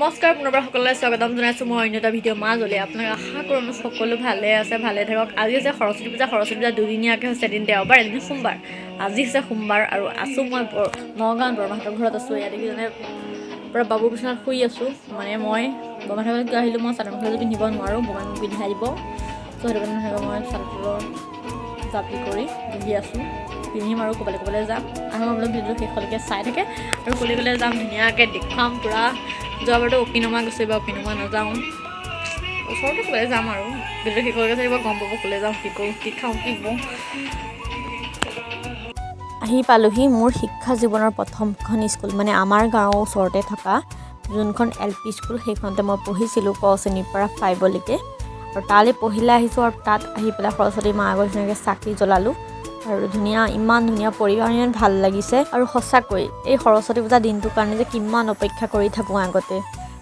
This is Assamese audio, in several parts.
নমস্কাৰ পুনৰবাৰ সকলোলৈ স্বাগতম জনাইছোঁ মই অন্য এটা ভিডিঅ' মাজলৈ আপোনাক আশা কৰোঁ সকলো ভালে আছে ভালে থাকক আজি হৈছে সৰস্বতী পূজা দুদিনীয়াকৈ হৈছে এদিন দেওবাৰ এদিন সোমবাৰ আজি হৈছে সোমবাৰ আৰু আছোঁ মই নগাঁৱত বৰমাহঁতৰ ঘৰত আছোঁ ইয়াত দেখিজনে পূৰা বাবুৰ বিচনাত শুই আছোঁ মানে মই বৰমাহঁতৰ ঘৰত আহিলোঁ মই চাদৰ মেখেলা পিন্ধিব নোৱাৰোঁ বৰমাক পিন্ধাই দিব ত' সেইটো কাৰণে মই চাদৰ জাপি কৰি বহি আছোঁ পিন্ধিম আৰু ক'বলৈ যাম আৰু আপোনালোক ভিডিঅ'টো শেষলৈকে চাই থাকে আৰু ক'লৈ যাম ধুনীয়াকৈ দেখুৱাম পূৰা যোৱাবাৰতো অকিনমা গৈছে বা অকিনমা নাযাওঁ ওচৰতে ক'লৈ যাম আৰু ভিডিঅ'টো শেষলৈকে চাই গম পাব ক'লৈ যাওঁ কি কৰোঁ কি খাওঁ কি বওঁ আহি পালোহি মোৰ শিক্ষা জীৱনৰ প্ৰথমখন স্কুল মানে আমাৰ গাঁৱৰ ওচৰতে থকা যোনখন LP স্কুল সেইখনতে মই পঢ়িছিলোঁ ক শ্ৰেণীৰ পৰা 5লৈকে আৰু তালৈ পঢ়িলে আহিছোঁ আৰু তাত আহি পেলাই সৰস্বতী মা আগত ধুনীয়াকৈ চাকি জ্বলালোঁ আৰু ইমান ধুনীয়া পৰিৱেশ ইমান ভাল লাগিছে আৰু সঁচাকৈ এই সৰস্বতী পূজা দিনটোৰ কাৰণে যে কিমান অপেক্ষা কৰি থাকোঁ আগতে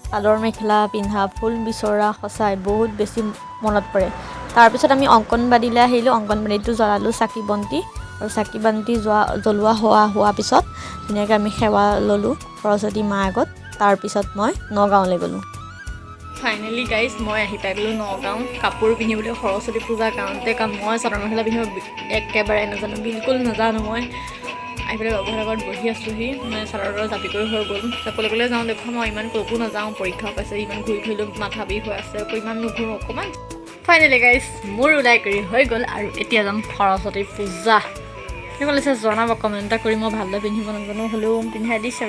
চাদৰ মেখেলা পিন্ধা ফুল বিচৰা সঁচাই বহুত বেছি মনত পৰে তাৰপিছত আমি অংকনবাদীলৈ আহিলোঁ অংকনবাদীটো জ্বলালোঁ চাকি বন্তি আৰু চাকি বন্তি জ্বলোৱা হোৱা পিছত ধুনীয়াকৈ আমি সেৱা ল'লোঁ সৰস্বতী মা আগত তাৰপিছত মই নগাঁৱলৈ গ'লোঁ ফাইনেলি গাইজ মই আহি পাই গ'লোঁ নগাঁও কাপোৰ পিন্ধিবলৈ সৰস্বতী পূজাৰ কাৰণতে কাৰণ মই চাদৰ মেখেলা পিন্ধিব একেবাৰে নাজানো বিলকুল নাজানো মই আহি পেলাই বাবুহঁতৰ ঘৰত বহি আছোঁহি মানে চাদৰ জাপি কৰি হৈ গ'ল ক'লৈ যাওঁ দেখুৱাম মই ইমান ক'তো নাযাওঁ পৰীক্ষাও পাইছে ইমান ঘূৰি ফুৰিলোঁ মাথা বিষ হৈ আছে আকৌ ইমান নুঘূৰোঁ অকণমান ফাইনেলি গাইজ মোৰ ওলাই কৰি হৈ গ'ল আৰু এতিয়া যাম সৰস্বতী পূজা এনেকুৱা লাগিছে জনাব কমেণ্ট এটা কৰি মই ভালদৰে পিন্ধিব নাজানো হ'লেও পিন্ধাই দিছে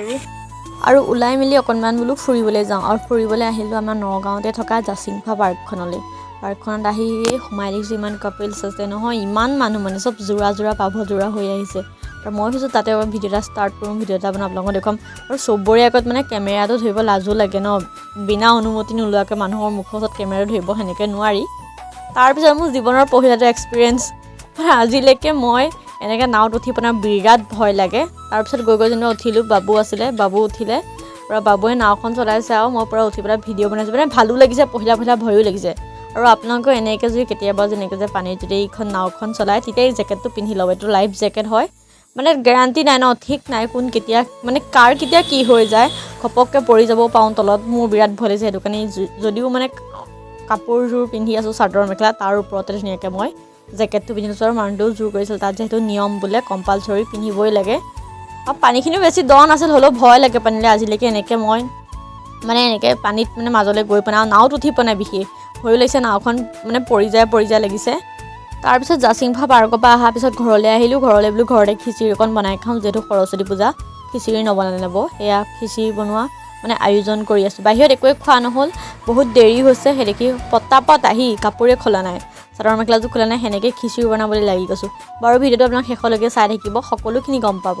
আৰু ওলাই মেলি অকণমান বোলো ফুৰিবলৈ যাওঁ আৰু ফুৰিবলৈ আহিলোঁ আমাৰ নগাঁৱতে থকা জাচিংফা পাৰ্কখনলৈ পাৰ্কখনত আহি সোমাই দেখিছোঁ ইমান কাপলছ আছে নহয় ইমান মানুহ মানে চব যোৰা পাভ যোৰা হৈ আহিছে আৰু মই ভাবিছোঁ তাতে ভিডিঅ' এটা ষ্টাৰ্ট কৰোঁ ভিডিঅ' এটা মানে আপোনালোকক দেখুৱাম আৰু চবৰে আগত মানে কেমেৰাটো ধৰিব লাজো লাগে ন বিনা অনুমতি নোলোৱাকৈ মানুহৰ মুখৰ ওচৰত কেমেৰা ধৰিব সেনেকৈ নোৱাৰি তাৰপিছত মোৰ জীৱনৰ পহিলাটো এক্সপিৰিয়েঞ্চ আজিলৈকে মই এনেকৈ নাৱত উঠি পেলাই বিৰাট ভয় লাগে তাৰপিছত গৈ যেনিবা উঠিলোঁ বাবু উঠিলে পূৰা বাবুৱে নাওখন চলাইছে আৰু মই পূৰা উঠি পেলাই ভিডিঅ' বনাইছোঁ মানে ভালো লাগিছে পহিলা ভয়ো লাগিছে আৰু আপোনালোকেও এনেকৈ যদি কেতিয়াবা যেনেকৈ যে পানীত যদি এইখন নাওখন চলায় তেতিয়া এই জেকেটটো পিন্ধি ল'ব এইটো লাইফ জেকেট হয় মানে গেৰাণ্টি নাই ন ঠিক নাই কোন কেতিয়া মানে কাৰ কেতিয়া কি হৈ যায় ঘপককৈ পৰি যাবও পাওঁ তলত মোৰ বিৰাট ভয় লাগিছে সেইটো কাৰণে যদিও মানে কাপোৰযোৰ পিন্ধি আছোঁ চাদৰ মেখেলা তাৰ ওপৰতে ধুনীয়াকৈ মই জেকেটটো পিন্ধি লৈছোঁ আৰু মানুহটোও জোৰ কৰিছিল তাত যিহেতু নিয়ম বোলে কম্পালচৰি পিন্ধিবই লাগে আৰু পানীখিনিও বেছি দ নাছিল হ'লেও ভয় লাগে পানীলৈ আজিলৈকে এনেকৈ মই মানে এনেকৈ পানীত মানে মাজলৈ গৈ পোৱা নাই আৰু নাওত উঠি পোৱা নাই বিশেষ ভয়ো লাগিছে নাওখন মানে পৰি যায় লাগিছে তাৰপিছত জাচিংফা পাৰ্কৰ পৰা অহাৰ পিছত ঘৰলৈ আহিলোঁ ঘৰলৈ বোলো ঘৰতে খিচিৰি অকণ বনাই খাওঁ যিহেতু সৰস্বতী পূজা খিচিৰি নবনালে নেব সেয়া খিচিৰি বনোৱা মানে আয়োজন কৰি আছোঁ বাহিৰত একোৱে খোৱা নহ'ল বহুত দেৰি হৈছে সেই দেখি পতাপত আহি কাপোৰে খোলা নাই চাদৰ মেখেলাযোৰ খোলা নাই সেনেকৈ খিচিৰি বনাবলৈ লাগি গৈছোঁ বাৰু ভিডিঅ'টো আপোনাক শেষলৈকে চাই থাকিব সকলোখিনি গম পাব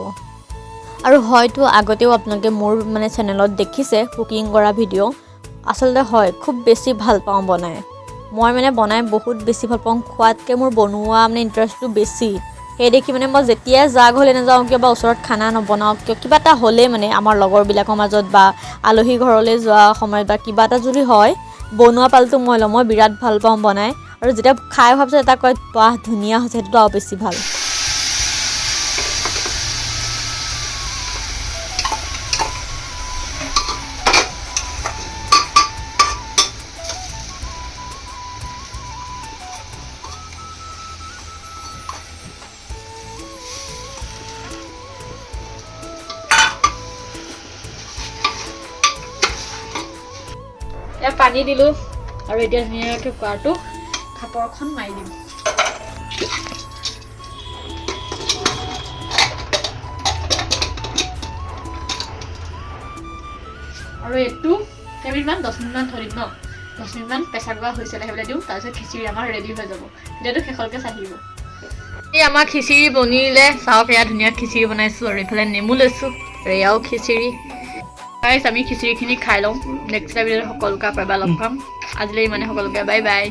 আৰু হয়তো আগতেও আপোনালোকে মোৰ মানে চেনেলত দেখিছে কুকিং কৰা ভিডিঅ' আচলতে হয় খুব বেছি ভাল পাওঁ বনাই মই মানে বনাই বহুত বেছি ভাল পাওঁ খোৱাতকৈ মোৰ বনোৱা মানে ইণ্টাৰেষ্টটো বেছি সেই দেখি মানে মই যেতিয়াই ঘৰলৈ নাযাওঁ কিয় বা ওচৰত খানা নবনাওঁ কিয় কিবা এটা হ'লে মানে আমাৰ লগৰবিলাকৰ মাজত বা আলহী ঘৰলৈ যোৱা সময়ত বা কিবা এটা যদি হয় বনোৱা পালটো মই লওঁ মই বিৰাট ভাল পাওঁ বনাই আৰু যেতিয়া খাই হোৱাৰ পিছত এটা কয় বাহ ধুনীয়া হৈছে সেইটোতো আৰু বেছি ভাল এয়া পানী দিলোঁ আৰু এতিয়া ধুনীয়াকৈ কুকাৰটো খাপৰখন মাৰি দিম আৰু এইটো কেইমিনিটমান 10 মিনিটমান থৈ দিম ন 10 মিনিটমান প্ৰেছাৰ কুকাৰ হৈছিলে সেইবিলাক দিওঁ তাৰপিছত খিচিৰি আমাৰ ৰেডি হৈ যাব এতিয়াতো শেষলৈকে চাই থাকিব এই আমাৰ খিচিৰি বনিলে চাওক এয়া ধুনীয়া খিচিৰি বনাইছোঁ আৰু এইফালে নেমু লৈছোঁ আৰু এয়াও খিচিৰি গাইজ আমি খিচিৰিখিনি খাই লওঁ নেক্সট ভিডিঅ'ত সকলোকে আকৌ এবাৰ লগ পাম আজিলৈ ইমানে সকলোকে বাই বাই